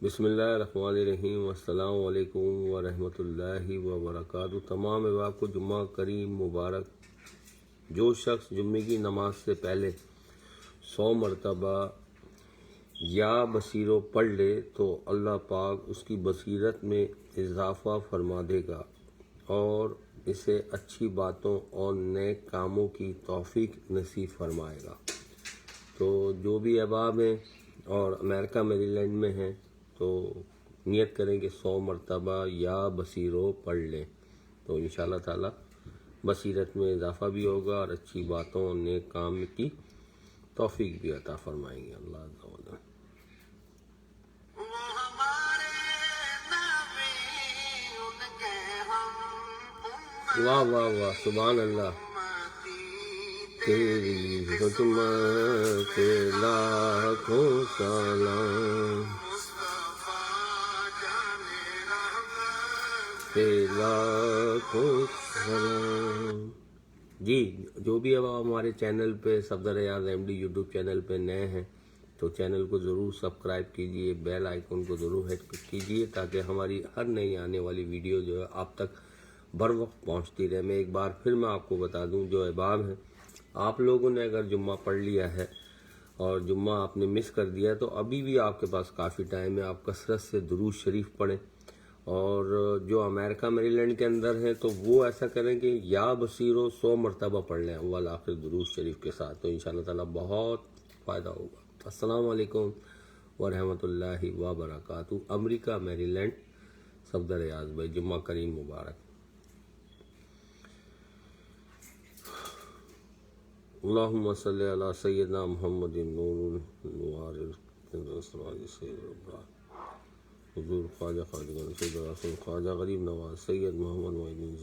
بسم اللہ الرحمن الرحیم، السلام علیکم ورحمۃ اللہ وبرکاتہ۔ تمام احباب کو جمعہ کریم مبارک۔ جو شخص جمعے کی نماز سے پہلے 100 مرتبہ یا بصیرو پڑھ لے تو اللہ پاک اس کی بصیرت میں اضافہ فرما دے گا اور اسے اچھی باتوں اور نیک کاموں کی توفیق نصیب فرمائے گا۔ تو جو بھی احباب ہیں اور امریکہ میری لینڈ میں ہیں تو نیت کریں کہ 100 مرتبہ یا بصیرو پڑھ لیں تو انشاءاللہ تعالی بصیرت میں اضافہ بھی ہوگا اور اچھی باتوں اور نیک کام کی توفیق بھی عطا فرمائیں گے اللہ عز و جل۔ واہ واہ واہ، سبحان اللہ۔ تیری خدمت لاکھوں سلام، لاکھوں سلام۔ جی جو بھی اب ہمارے چینل پہ صفدر ریاض ایم ڈی یوٹیوب چینل پہ نئے ہیں تو چینل کو ضرور سبسکرائب کیجئے، بیل آئیکن کو ضرور ہٹ کیجئے تاکہ ہماری ہر نئی آنے والی ویڈیو جو ہے آپ تک بر وقت پہنچتی رہے۔ میں ایک بار پھر میں آپ کو بتا دوں، جو احباب ہیں آپ لوگوں نے اگر جمعہ پڑھ لیا ہے اور جمعہ آپ نے مس کر دیا تو ابھی بھی آپ کے پاس کافی ٹائم ہے، آپ کثرت سے درود شریف پڑھیں۔ اور جو امریکہ میری لینڈ کے اندر ہیں تو وہ ایسا کریں کہ یا بصیرو 100 مرتبہ پڑھ لیں اول آخر درود شریف کے ساتھ، تو انشاءاللہ تعالی بہت فائدہ ہوگا۔ السلام علیکم ورحمۃ اللہ وبرکاتہ۔ امریکہ میری لینڈ، صفدر ریاض بھائی، جمعہ کریم مبارک۔ اللہم صلی علی سیدنا محمد نور الانوار حضور خواجہ سید رسول خواجہ غریب نواز سید محمد معین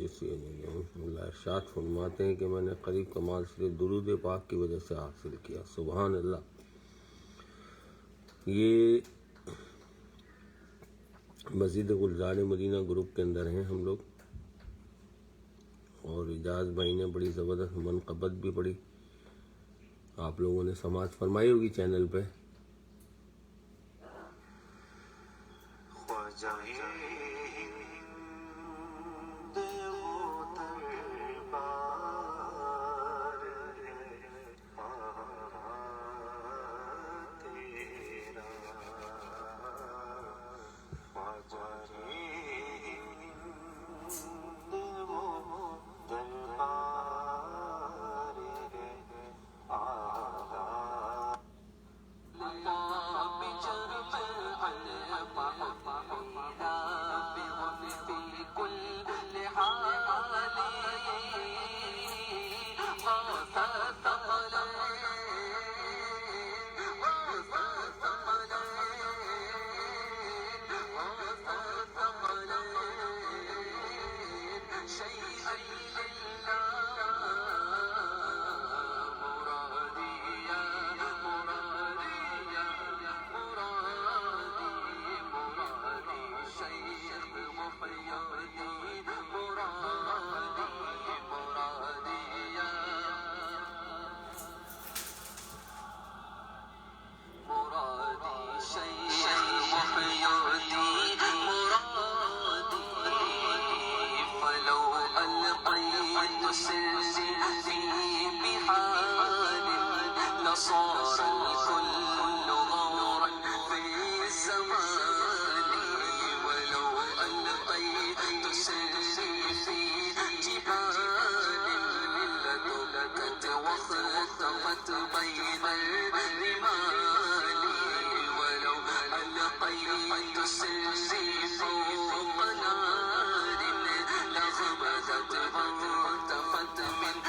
اللہ ارشاد فرماتے ہیں کہ میں نے قریب کمال صرف درود پاک کی وجہ سے حاصل کیا۔ سبحان اللہ۔ یہ مسجد گلزار مدینہ گروپ کے اندر ہیں ہم لوگ، اور اجاز بھائی نے بڑی زبردست منقبت بھی پڑھی، آپ لوگوں نے سماعت فرمائی ہوگی چینل پہ۔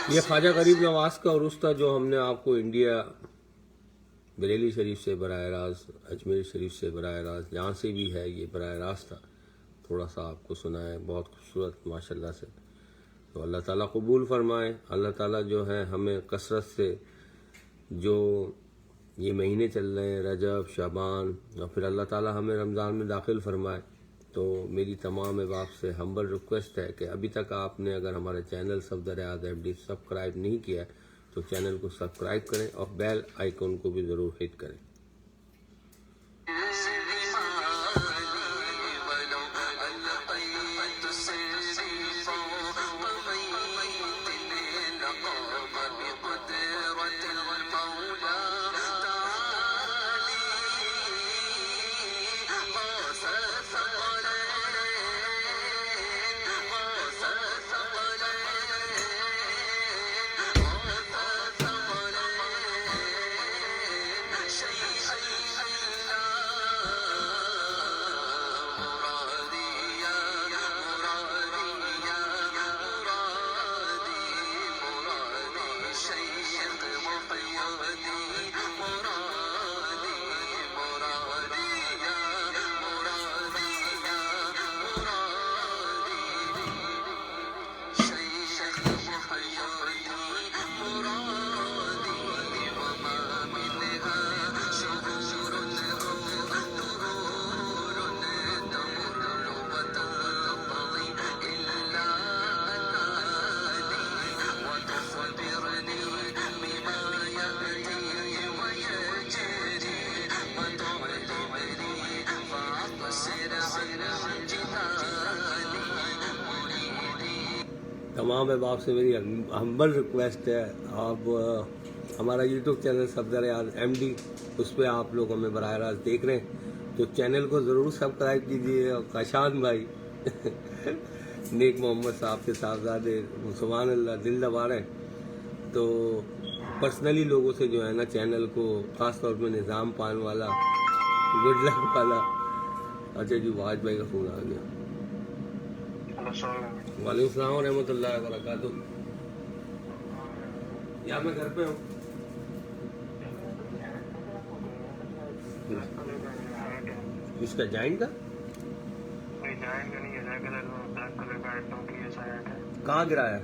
یہ خواجہ غریب نواز کا عرس تھا جو ہم نے آپ کو انڈیا بریلی شریف سے براہ راست، اجمیر شریف سے براہ راست، جہاں سے بھی ہے یہ براہ راست تھا، تھوڑا سا آپ کو سنا ہے، بہت خوبصورت ماشاءاللہ سے۔ تو اللہ تعالیٰ قبول فرمائے، اللہ تعالیٰ جو ہے ہمیں کثرت سے جو یہ مہینے چل رہے ہیں رجب، شعبان، اور پھر اللہ تعالیٰ ہمیں رمضان میں داخل فرمائے۔ تو میری تمام احباب سے ہمبل ریکویسٹ ہے کہ ابھی تک آپ نے اگر ہمارے چینل صفدر ریاض ایم ڈی سبسکرائب نہیں کیا ہے تو چینل کو سبسکرائب کریں اور بیل آئیکن کو بھی ضرور ہٹ کریں۔ तमाम अहबाब से मेरी हम्बल रिक्वेस्ट है, आप हमारा यूट्यूब चैनल सफदर याद MD, उस पर आप लोग हमें बराह रास्त देख रहे हैं तो चैनल को ज़रूर सब्सक्राइब कीजिए। और कशान भाई नेक मोहम्मद साहब के साहबजादे सुभान अल्लाह दिल दबा रहे हैं। तो पर्सनली लोगों से जो है ना चैनल को, ख़ास तौर पे निज़ाम पान वाला, गुड लक वाला। अच्छा जी, वाज भाई का फ़ोन आ गया। वालेकुम सलाम व रहमतुल्लाहि व बरकातुहू। यार मैं घर पे हूँ। किसका, जाइन का? कहाँ गिराया?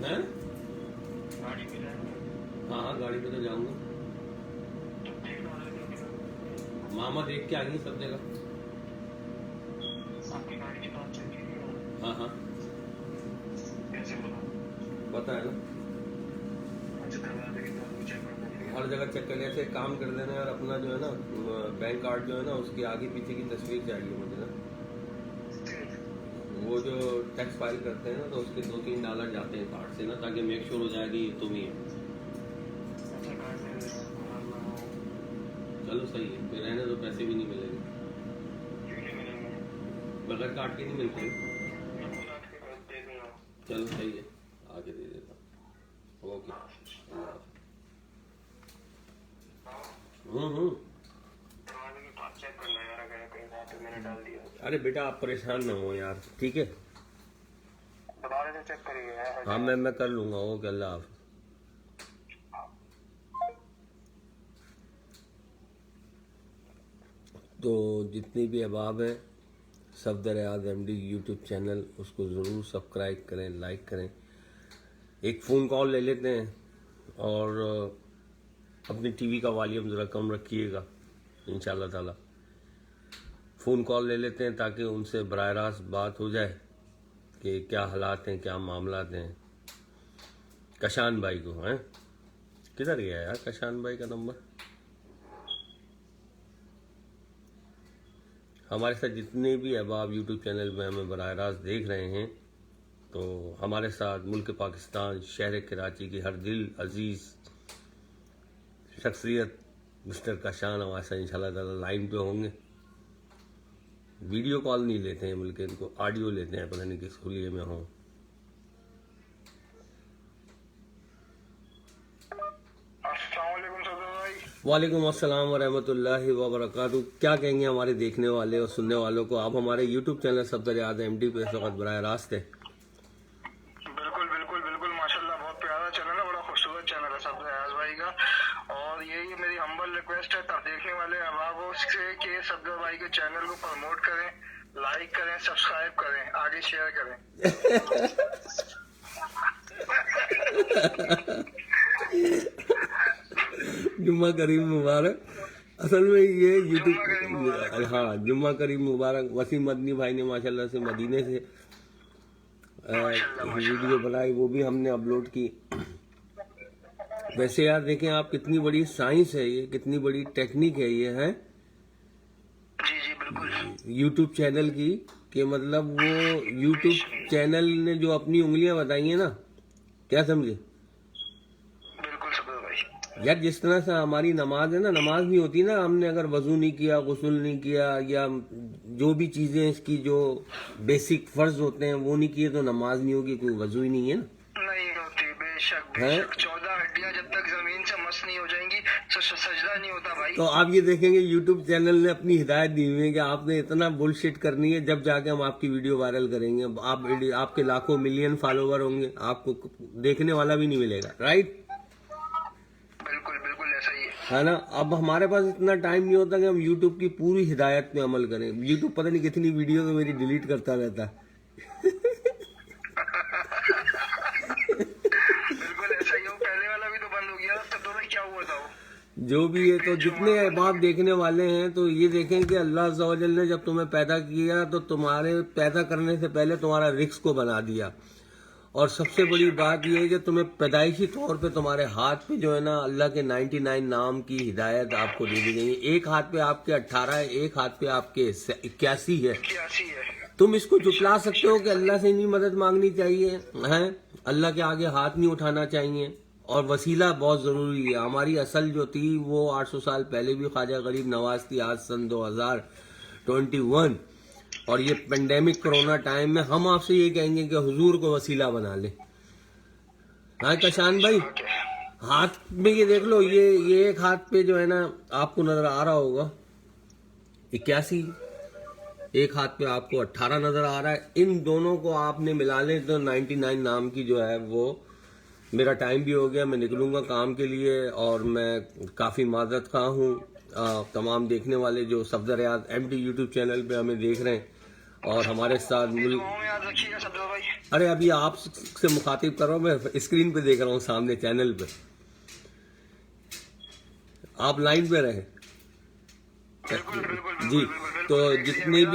हैं? हाँ गाड़ी पे तो जाऊंगा। मामा देख के आएंगे सब जगह। हाँ हाँ पता है ना, हर जगह चेक करने से काम कर देना यार। अपना जो है ना बैंक कार्ड जो है ना, उसकी आगे पीछे की तस्वीर चाहिए मुझे ना। वो जो टैक्स फाइल करते हैं ना, तो उसके $2-3 जाते हैं कार्ड से ना, ताकि मेक श्योर हो जाए कि तुम ही है। चलो सही है, फिर रहने तो पैसे भी नहीं मिलेंगे, बगैर कार्ड के नहीं मिलते। चलो सही है, आगे दे देता हूँ। ओके। अरे बेटा आप परेशान ना हो यार, ठीक है? चेक करिए। हाँ मैं कर लूंगा। ओके, अल्लाह हाफ़िज़। तो जितनी भी अहबाब हैं, सफदर याद MD यूट्यूब चैनल, उसको ज़रूर सब्सक्राइब करें, लाइक करें। एक फ़ोन कॉल ले लेते हैं और अपनी टीवी का वॉल्यूम ज़रा कम रखिएगा इंशाअल्लाह ताला। फ़ोन कॉल ले लेते हैं ताकि उनसे बराह रास्त बात हो जाए कि क्या हालात हैं, क्या मामलात हैं। कशान भाई को हैं, किधर गया यार कशान भाई का नंबर? हमारे साथ जितने भी अहबाब यूट्यूब चैनल में हमें बराह रास्त देख रहे हैं, तो हमारे साथ मुल्क पाकिस्तान, शहर कराची की हर दिल अजीज़ शख्सियत मिस्टर कशान हमारे साथ इंशाअल्लाह ताला लाइन पे होंगे। वीडियो कॉल नहीं लेते हैं बल्कि इनको ऑडियो लेते हैं, पता नहीं किस खुलिये में हों। वालेकुम अस्सलाम व रहमतुल्लाहि व बरकातुहू। क्या कहेंगे हमारे देखने वाले और सुनने वालों को? आप हमारे यूट्यूब चैनल सफदर याद MD पे इस वक्त बराह रास्त है। बिल्कुल बिल्कुल बिल्कुल माशाल्लाह, बहुत प्यारा चैनल है, बड़ा खूबसूरत चैनल है सफदर याद भाई का। और यही मेरी हम्बल रिक्वेस्ट है तब देखने वाले अहबाबों से कि सफदर भाई के चैनल को प्रमोट करें, लाइक करें, सब्सक्राइब करें, आगे शेयर करें। जुम्मा करीम मुबारक। असल में ये यूट्यूब, हाँ जुम्मा करीम मुबारक। वसीम मदनी भाई ने माशाल्लाह से मदीने से वीडियो बनाई, वो भी हमने अपलोड की। वैसे यार देखें आप, कितनी बड़ी साइंस है ये, कितनी बड़ी टेक्निक है ये, है जी जी बिल्कुल यूट्यूब चैनल की। कि मतलब वो यूट्यूब चैनल ने जो अपनी उंगलियां बताई हैं ना, क्या समझे यार? जिस तरह से हमारी नमाज है ना, नमाज नहीं होती ना, हमने अगर वजू नहीं किया, गुस्ल नहीं किया, या जो भी चीजें इसकी जो बेसिक फर्ज होते हैं वो नहीं किए, तो नमाज नहीं होगी, कोई वजू ही नहीं है ना। नहीं होती, बेशक बेशक। 14 हड्डियां जब तक जमीन से मस नहीं हो जाएंगी तो सजदा नहीं होता भाई। तो आप ये देखेंगे यूट्यूब चैनल ने अपनी हिदायत दी हुई है कि आपने इतना बुलशिट करनी है, जब जाके हम आपकी वीडियो वायरल करेंगे। आपके लाखों मिलियन फॉलोवर होंगे, आपको देखने वाला भी नहीं मिलेगा, राइट? है ना? अब हमारे पास इतना टाइम नहीं होता कि हम YouTube की पूरी हिदायत पे अमल करें। YouTube पता नहीं कितनी वीडियो तो मेरी डिलीट करता रहता है। बिल्कुल ऐसा ही हो, पहले वाला भी तो बंद हो गया, तब तो क्या हुआ था वो? जो भी है, तो जितने अहबाब देखने वाले हैं तो ये देखें कि अल्लाह अज़्ज़ा व जल ने जब तुम्हें पैदा किया तो तुम्हारे पैदा करने से पहले तुम्हारा रिस्क को बना दिया, اور سب سے بڑی بات یہ ہے کہ تمہیں پیدائشی طور پہ تمہارے ہاتھ پہ جو ہے نا اللہ کے 99 نام کی ہدایت آپ کو دے دی گئی ہے. ایک ہاتھ پہ آپ کے 18 ہے, ایک ہاتھ پہ آپ کے 81 ہے. تم اس کو جھٹلا سکتے ہو کہ اللہ سے نہیں مدد مانگنی چاہیے ہیں, اللہ کے آگے ہاتھ نہیں اٹھانا چاہیے, اور وسیلہ بہت ضروری ہے. ہماری اصل جو تھی وہ 800 سال پہلے بھی خواجہ غریب نواز تھی. آج سن 2021 اور یہ پینڈیمک کرونا ٹائم میں ہم آپ سے یہ کہیں گے کہ حضور کو وسیلہ بنا لیں. ہاں کشان بھائی, ہاتھ میں یہ دیکھ لو, یہ ایک ہاتھ پہ جو ہے نا آپ کو نظر آ رہا ہوگا 81, ایک ہاتھ پہ آپ کو 18 نظر آ رہا ہے. ان دونوں کو آپ نے ملا لیں تو 99 نام کی جو ہے وہ. میرا ٹائم بھی ہو گیا, میں نکلوں گا کام کے لیے, اور میں کافی معذرت خواہ ہوں تمام دیکھنے والے جو صفدر ریاض MD یوٹیوب چینل پہ ہمیں دیکھ رہے ہیں اور ہمارے ساتھ ارے ابھی آپ سے مخاطب کر رہا ہوں, میں اسکرین پہ دیکھ رہا ہوں سامنے چینل پہ, آپ لائن پہ رہیں. جی, تو جتنے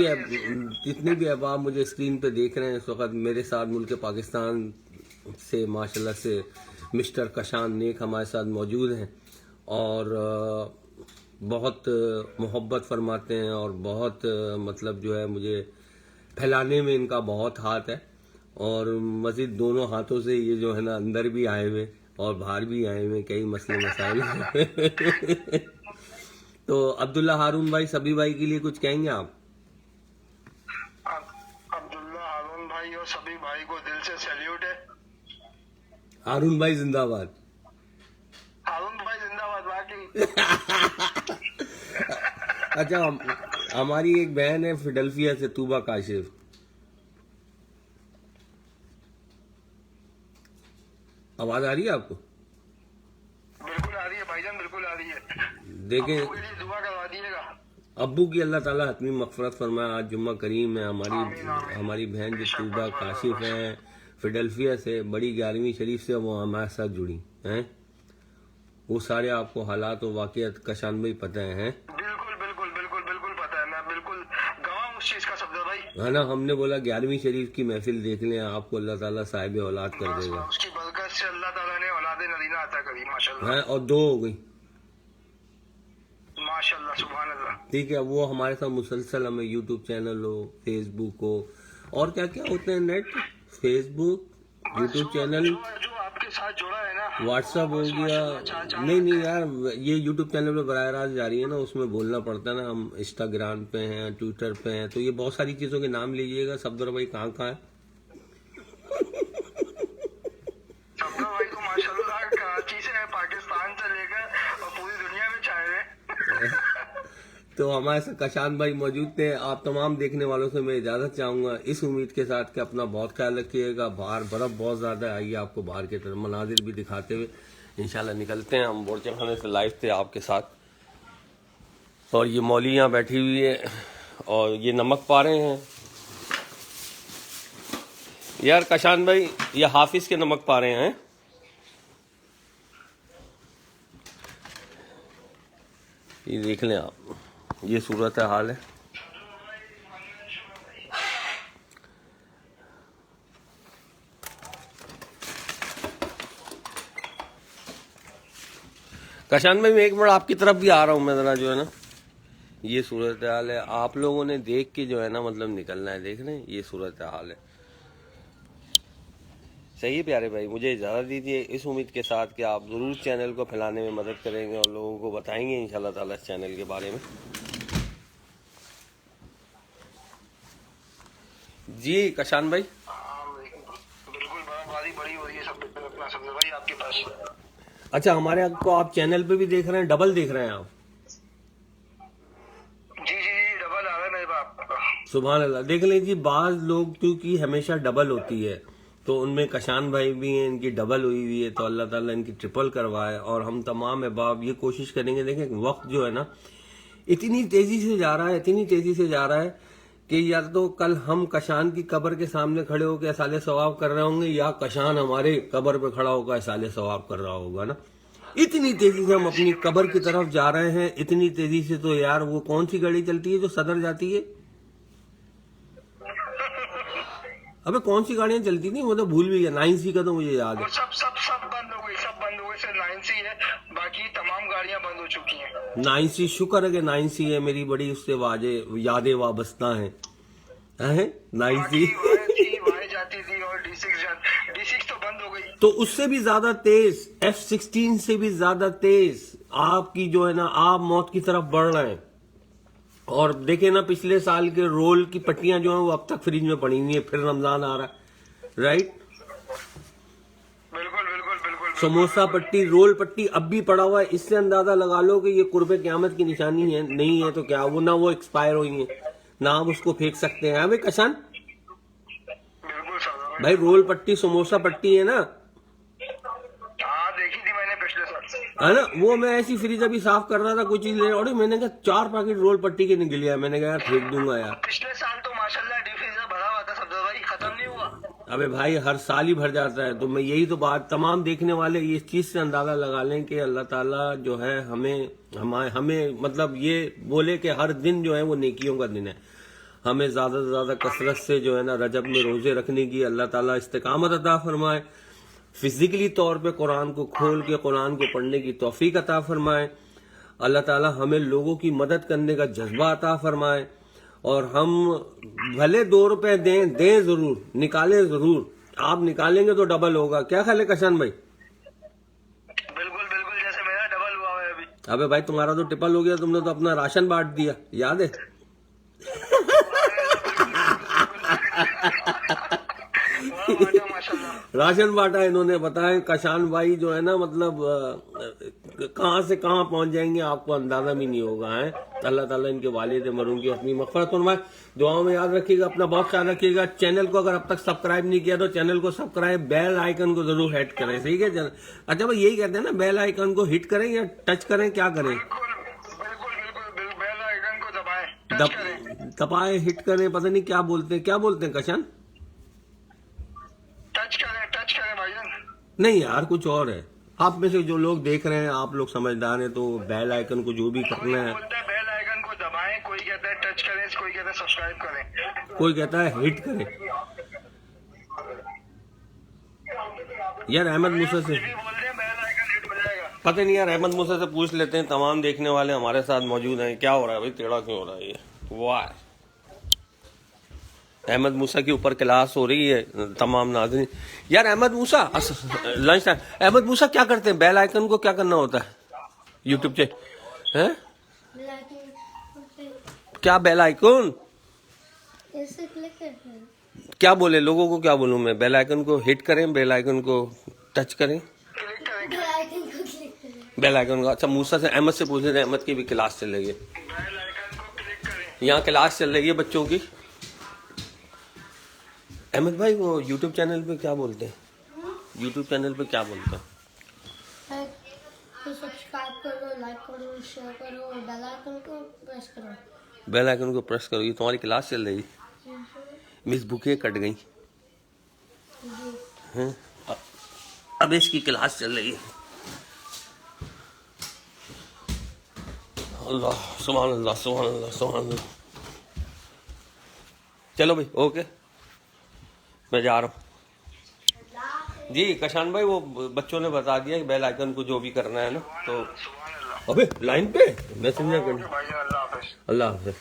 بھی احباب مجھے اسکرین پہ دیکھ رہے ہیں اس وقت, میرے ساتھ ملک پاکستان سے ماشاءاللہ سے مسٹر کشان نیک ہمارے ساتھ موجود ہیں, اور بہت محبت فرماتے ہیں, اور بہت مطلب جو ہے مجھے پھیلانے میں ان کا بہت ہاتھ ہے, اور مزید دونوں ہاتھوں سے یہ جو ہے نا اندر بھی آئے ہوئے اور باہر بھی آئے ہوئے کئی مسئلے مسائل. تو عبداللہ ہارون بھائی, سبھی بھائی کے لیے کچھ کہیں گے آپ؟ عبداللہ ہارون بھائی اور سبھی بھائی کو دل سے سیلیوٹ ہے. ہارون بھائی زندہ باد. ہارون بھائی زندہ باد. باقی اچھا, ہماری ایک بہن ہے فیڈلفیا سے, طوبہ کاشف, آواز آ رہی ہے آپ کو؟ بالکل آ رہی ہے بھائی جان, بالکل آ رہی ہے. دیکھیں, دعا کروا دیجیے گا. ابو کی اللہ تعالیٰ حتمی مغفرت فرمائے. آج جمعہ کریم ہے. ہماری بہن جو طوبہ کاشف ہیں فیڈلفیا سے, بڑی 11ویں شریف سے وہ ہمارے ساتھ جڑی ہیں. وہ سارے آپ کو حالات و واقعات کشان بھائی پتہ ہیں؟ بالکل پتہ ہے, میں بالکل گواہ اس چیز کا صفدر بھائی. ہے نا, ہم نے بولا 11ویں شریف کی محفل دیکھ لیں, آپ کو اللہ تعالیٰ صاحب اولاد کر دے گا. اس کی برکت سے اللہ تعالیٰ نے اولاد نرینہ عطا کری ماشاءاللہ. اور 2 ہو گئی ماشاءاللہ, سبحان اللہ. ٹھیک ہے, وہ ہمارے ساتھ مسلسل, ہمیں یوٹیوب چینل ہو, فیس بک ہو, اور کیا کیا ہوتے ہیں نیٹ, فیس بک, یوٹیوب چینل, جو آپ کے ساتھ جڑا ہے نا, واٹس ایپ ہو گیا. نہیں یار, یہ یوٹیوب چینل پہ براہ راست جا رہی ہے نا, اس میں بولنا پڑتا ہے نا. ہم انسٹاگرام پہ ہیں, ٹویٹر پہ ہیں, تو یہ بہت ساری چیزوں کے نام لیجئے گا. صفدر بھائی کہاں ہے؟ صفدر بھائی تو ماشاءاللہ کراچی سے, پاکستان سے لے کر اور پوری دنیا میں چھائے ہوئے. تو ہمارے ساتھ کشان بھائی موجود تھے. آپ تمام دیکھنے والوں سے میں اجازت چاہوں گا اس امید کے ساتھ کہ اپنا بہت خیال رکھیے گا. باہر برف بہت زیادہ ہے, آئیے آپ کو باہر کے طرف مناظر بھی دکھاتے ہوئے انشاءاللہ نکلتے ہیں. ہم بورچہ خانے سے لائیو تھے آپ کے ساتھ, اور یہ مولی یہاں بیٹھی ہوئی ہے اور یہ نمک پا رہے ہیں. یار کشان بھائی, یہ حافظ کے نمک پا رہے ہیں. یہ دیکھ لیں آپ, یہ صورت حال ہے. کشان بھائی, میں ایک بار آپ کی طرف بھی آ رہا ہوں, میں ذرا جو ہے نا, یہ صورت حال ہے. آپ لوگوں نے دیکھ کے جو ہے نا مطلب نکلنا ہے. دیکھ رہے ہیں, یہ صورت حال ہے. صحیح ہے پیارے بھائی, مجھے اجازت دیجیے اس امید کے ساتھ کہ آپ ضرور چینل کو پھیلانے میں مدد کریں گے اور لوگوں کو بتائیں گے انشاءاللہ تعالیٰ اس چینل کے بارے میں. جی کشان بھائی, بالکل بڑی ہو رہی ہے اپنا صفدر بھائی آپ کے پاس. اچھا, ہمارے کو آپ چینل پہ بھی دیکھ رہے ہیں, ڈبل دیکھ رہے ہیں آپ؟ جی ڈبل آ رہا ہے میرے باپ. سبحان اللہ. دیکھ لیں جی, بعض لوگ کیونکہ ہمیشہ ڈبل ہوتی ہے, تو ان میں کشان بھائی بھی ہیں, ان کی ڈبل ہوئی ہوئی ہے, تو اللہ تعالیٰ ان کی ٹرپل کروائے. اور ہم تمام احباب یہ کوشش کریں گے. دیکھیں وقت جو ہے نا اتنی تیزی سے جا رہا ہے کہ یا تو کل ہم کشان کی قبر کے سامنے کھڑے ہو کے اصال ثواب کر رہے ہوں گے, یا کشان ہمارے قبر پہ کھڑا ہو کر اصال ثواب کر رہا ہوگا نا. اتنی تیزی سے ہم اپنی قبر کی طرف جا رہے ہیں, اتنی تیزی سے. تو یار وہ کون سی گاڑی چلتی ہے جو صدر جاتی ہے؟ अबे कौन सी गाड़ियां चलती थी, वो तो भूल भी गया। 9C का तो मुझे याद है। और सब बंद हो गई, सिर्फ 9C है, बाकी तमाम गाड़ियां बंद हो चुकी हैं। 9C, शुक्र है कि 9C है, मेरी बड़ी उससे यादें वाबस्ता हैं। 9C वाई जाती थी और D6 तो बंद हो गई। तो उससे भी ज्यादा तेज, F16 से भी ज्यादा तेज आपकी जो है ना, आप मौत की तरफ बढ़ रहे हैं। और देखे ना, पिछले साल के रोल की पट्टियां जो हैं वो अब तक फ्रिज में पड़ी हुई है, फिर रमजान आ रहा है, राइट। बिल्कुल समोसा पट्टी, रोल पट्टी अब भी पड़ा हुआ है। इससे अंदाजा लगा लो कि ये कुर्बे क़यामत की निशानी है। नहीं है तो क्या, वो ना वो एक्सपायर हुई है, ना आप उसको फेंक सकते हैं। भाई कशान, बिल्कुल सर भाई रोल पट्टी समोसा पट्टी है ना, हाँ देखी थी मैंने पिछले साल। है ना। वो मैं ऐसी फ्रिज अभी साफ कर रहा था, कोई चीज ले, और मैंने कहा 4 पैकेट रोल पट्टी के निकल गया। मैंने कहा यार फेंक दूंगा यार। पिछले साल तो माशाल्लाह डीप फ्रीजर भरा हुआ था सफदर भाई, खत्म नहीं हुआ। अबे भाई हर साल ही भर जाता है। तो मैं यही तो बात, तमाम देखने वाले इस चीज से अंदाजा लगा लें कि अल्लाह ताला जो है हमें मतलब ये बोले कि हर दिन जो है वो नेकियों का दिन है। हमें ज्यादा से ज्यादा कसरत से जो है ना रजब में रोजे रखने की अल्लाह ताला इस्तिकामत अता फरमाए। फिजिकली तौर पे कुरान को खोल के कुरान को पढ़ने की तौफीक अता फरमाए। अल्लाह ताला हमें लोगों की मदद करने का जज्बा अता फरमाए। और हम भले 2 रुपए दें जरूर, निकालें जरूर। आप निकालेंगे तो डबल होगा। क्या ख्याल है कशान भाई? बिल्कुल जैसे मेरा डबल हुआ है अभी। अबे भाई तुम्हारा तो ट्रिपल हो गया, तुमने तो अपना राशन बांट दिया, याद है? राशन बांटा इन्होंने। बताएं कशान भाई जो है ना, मतलब कहां से कहां पहुंच जाएंगे आपको अंदाजा भी नहीं होगा है। अल्लाह ताला इनके वालिद मरूं की अपनी मग़फ़िरत फरमाए। दुआओं में याद रखिएगा, अपना बहुत ख्याल रखिएगा। चैनल को अगर अब तक सब्सक्राइब नहीं किया तो चैनल को सब्सक्राइब, बेल आइकन को जरूर हिट करें, ठीक है? अच्छा भाई यही कहते हैं ना, बेल आइकन को हिट करें या टच करें, क्या करें? बिल्कुल बेल आइकन को दबाएं, टच करें। दबाएं, हिट करें, पता नहीं क्या बोलते हैं कशान? टच करें भाईजान। नहीं यार, कुछ और है। आप में से जो लोग देख रहे हैं, आप लोग समझदार हैं, तो बेल आइकन को जो भी करना है, बोलता है बेल आइकन को दबाएं, कोई कहता है टच करें, कोई कहता है सब्सक्राइब करें, कोई कहता है हिट करें। यार अहमद मूसा से भी बोलते हैं बेल आइकन हिट हो जाएगा। पता नहीं यार, अहमद मूसा से पूछ लेते हैं। तमाम देखने वाले हमारे साथ मौजूद हैं। क्या हो रहा है भाई, टेढ़ा क्यों हो रहा है ये? वाह, अहमद मूसा के ऊपर क्लास हो रही है तमाम नाज़रीन। यार अहमद मूसा लंच टाइम, अहमद मूसा क्या करते हैं? बेल आइकन को क्या करना होता है यूट्यूब से? हैं क्या बेल आइकन ऐसे क्लिक करना है। क्या बोले लोगों को, क्या बोलूं मैं? बेल आइकन को हिट करें, बेल आइकन को टच करें, क्लिक करें, बेल आइकन को क्लिक करें। बेल आइकन को। अच्छा मूसा से, अहमद से पूछ रहे हैं, अहमद की भी क्लास चल रही है, बेल आइकन को क्लिक करें। यहाँ क्लास चल रही है बच्चों की। अहमद भाई वो यूट्यूब चैनल पे क्या बोलते हैं? यूट्यूब चैनल पे क्या बोलते हैं? तो सब्सक्राइब करो, लाइक करो, शेयर करो, बेल आइकन को प्रेस करो। बेल आइकन को प्रेस करो। ये तुम्हारी क्लास चल रही है। मिस बुके कट गई हैं, अब इसकी क्लास चल रही है। अल्लाह सुभान अल्लाह सुभान अल्लाह सुभान अल्लाह। चलो भाई, ओके, मैं जा रहा हूँ जी। कशान भाई वो बच्चों ने बता दिया कि बेल आइकन को जो भी करना है ना, तो सुभान अल्लाह। अबे लाइन पे मैसेंजर करना। भाईजान अल्लाह हाफिज। अल्लाह हाफ़िज़।